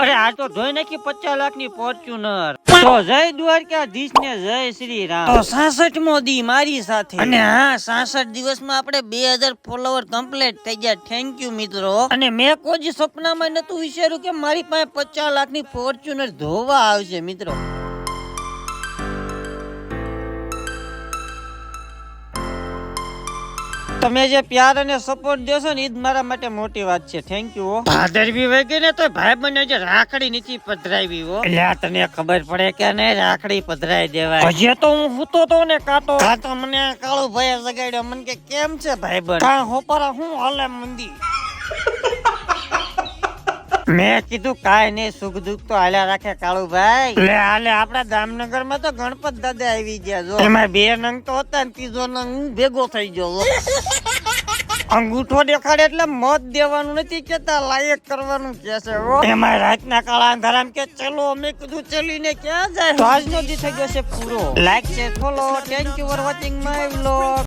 અરે આ તો જોઈ નાખી 50 લાખની ફોર્ચ્યુનર. તો જય દ્વારકાધીશ ને જય શ્રી રામ. તો 66 મોદી મારી સાથે. અને હા 66 દિવસમાં આપણે 2000 ફોલોવર કમ્પ્લીટ થઈ ગયા. થેન્ક યુ મિત્રો. અને મેં કોઈ સપનામાં નતું વિચાર્યું કે મારી પાસે 50 લાખની ફોર્ચ્યુનર ધોવા આવશે મિત્રો. તમે જે પ્યાર અને સપોર્ટ દેશો ને એ જ મારા માટે મોટી વાત છે. Thank you. ભાદરવી વહી ગઈ ને તો ભાઈ બને જે રાખડી નથી પધરાવી હો. એટલે આ તને ખબર પડે કે નહીં રાખડી પધરાઈ દેવાય. હજી તો હું સૂતો તો ને કાતો મને કાળુ ભાઈ જગાડ્યો. મને કે કેમ છે ભાઈ બન? કા હોપરા હું હાલે મંદી. મેં કીધું કાઈ નહીં, સુખ દુઃખ તો હાલ્યા રાખે કાળુભાઈ. લે હાલે આપડા જામનગર માં તો ગણપત દાદા આવી ગયા. જો એમાં 2 નંગ તો હતા ને ત્રીજો નંગ હું ભેગો થઈ ગયો. અંગૂઠો દેખાડે એટલે મત દેવાનું નથી કેતા, લાયક કરવાનું કે છે. એમાં રાતના કાળા અંધારામ કે ચલો, અમે કીધું ચલીને ક્યાં જાય. તો આજનો દી થઈ ગયો છે પૂરો. Like share follow. Thank you for watching my vlog.